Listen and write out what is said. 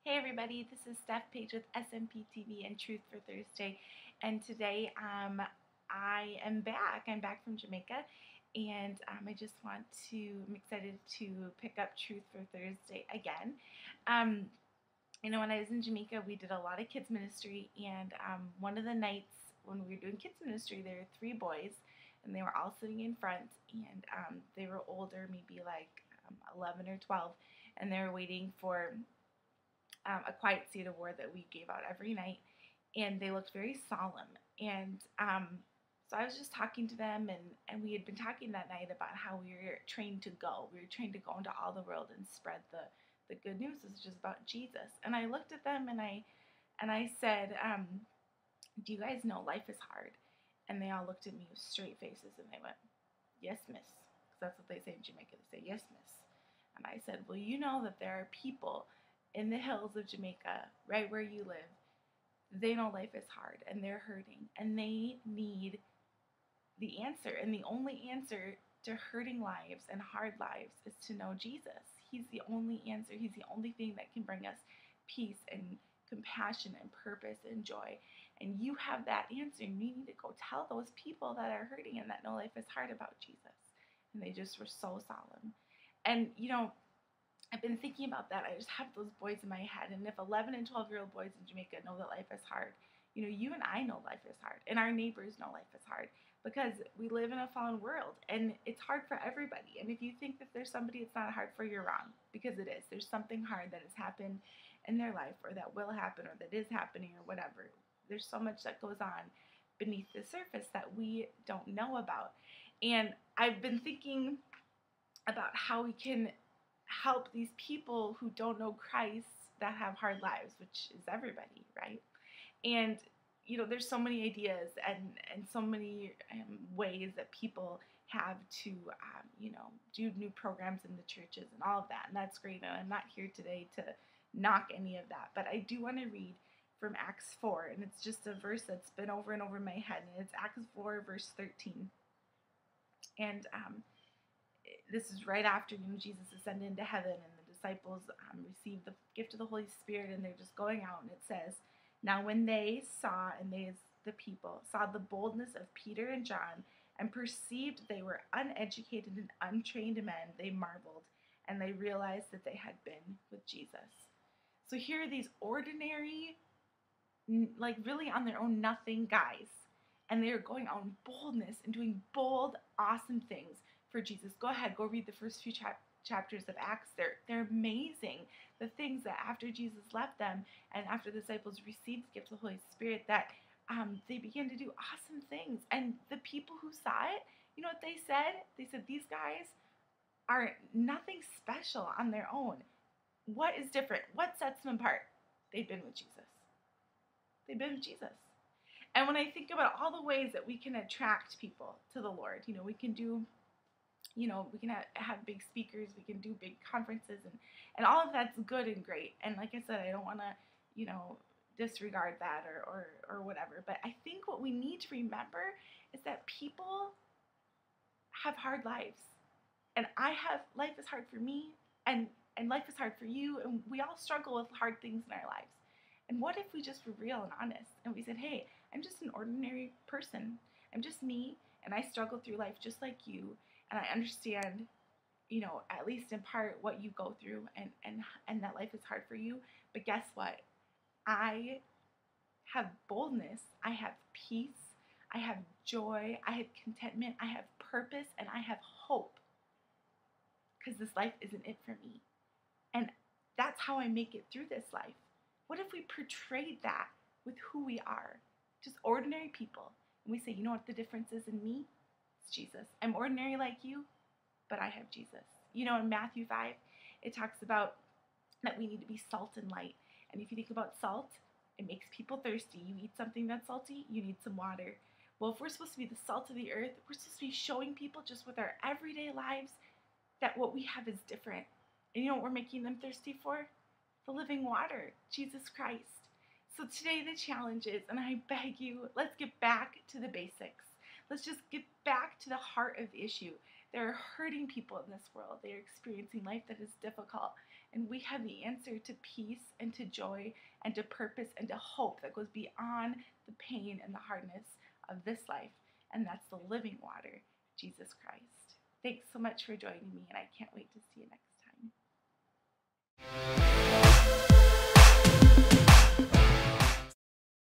Hey everybody, this is Steph Page with SMP TV and Truth for Thursday, and today I am back. I'm back from Jamaica, and I'm excited to pick up Truth for Thursday again. Um, when I was in Jamaica, we did a lot of kids ministry, and one of the nights when we were doing kids ministry, there were three boys, and they were all sitting in front, and they were older, maybe like 11 or 12, and they were waiting for a quiet seat award that we gave out every night, and they looked very solemn. And so I was just talking to them, and we had been talking that night about how we were trained to go. We were trained to go into all the world and spread the good news, is just about Jesus. And I looked at them and I said, "Do you guys know life is hard?" And they all looked at me with straight faces and they went, "Yes, miss." Because that's what they say in Jamaica. They say, "Yes, miss." And I said, "Well, you know that there are people in the hills of Jamaica, right where you live, they know life is hard and they're hurting and they need the answer. And the only answer to hurting lives and hard lives is to know Jesus. He's the only answer. He's the only thing that can bring us peace and compassion and purpose and joy. And you have that answer. And you need to go tell those people that are hurting and that know life is hard about Jesus." And they just were so solemn. And, I've been thinking about that. I just have those boys in my head. And if 11 and 12-year-old boys in Jamaica know that life is hard, you and I know life is hard. And our neighbors know life is hard because we live in a fallen world and it's hard for everybody. And if you think that there's somebody it's not hard for, you're wrong, because it is. There's something hard that has happened in their life, or that will happen, or that is happening, or whatever. There's so much that goes on beneath the surface that we don't know about. And I've been thinking about how we can help these people who don't know Christ, that have hard lives, which is everybody, right? And there's so many ideas and so many ways that people have to do new programs in the churches and all of that, and that's great. And I'm not here today to knock any of that, but I do want to read from Acts 4, and it's just a verse that's been over and over in my head, and it's Acts 4 verse 13. And this is right after Jesus ascended into heaven, and the disciples received the gift of the Holy Spirit, and they're just going out. And it says, "Now when they saw," and they, the people, "saw the boldness of Peter and John, and perceived they were uneducated and untrained men, they marveled, and they realized that they had been with Jesus." So here are these ordinary, like really on their own nothing guys, and they are going out in boldness and doing bold, awesome things for Jesus. Go ahead, go read the first few chapters of Acts. They're amazing. The things that after Jesus left them and after the disciples received the gift of the Holy Spirit, that they began to do awesome things. And the people who saw it, you know what they said? They said, "These guys are nothing special on their own. What is different? What sets them apart?" They've been with Jesus. They've been with Jesus. And when I think about all the ways that we can attract people to the Lord, we can do, we can have big speakers, we can do big conferences, and all of that's good and great. And like I said, I don't want to, disregard that or whatever. But I think what we need to remember is that people have hard lives. And life is hard for me, and life is hard for you, and we all struggle with hard things in our lives. And what if we just were real and honest and we said, "Hey, I'm just an ordinary person. I'm just me, and I struggle through life just like you, and I understand, at least in part what you go through, and that life is hard for you. But guess what? I have boldness, I have peace, I have joy, I have contentment, I have purpose, and I have hope, because this life isn't it for me. And that's how I make it through this life." What if we portrayed that with who we are? Just ordinary people. And we say, "You know what the difference is in me? It's Jesus. I'm ordinary like you, but I have Jesus." In Matthew 5, it talks about that we need to be salt and light. And if you think about salt, it makes people thirsty. You eat something that's salty, you need some water. Well, if we're supposed to be the salt of the earth, we're supposed to be showing people just with our everyday lives that what we have is different. And you know what we're making them thirsty for? The living water, Jesus Christ. So today the challenge is, and I beg you, let's get back to the basics. Let's just get back to the heart of the issue. There are hurting people in this world. They are experiencing life that is difficult. And we have the answer to peace and to joy and to purpose and to hope that goes beyond the pain and the hardness of this life. And that's the living water, Jesus Christ. Thanks so much for joining me, and I can't wait to see you next time.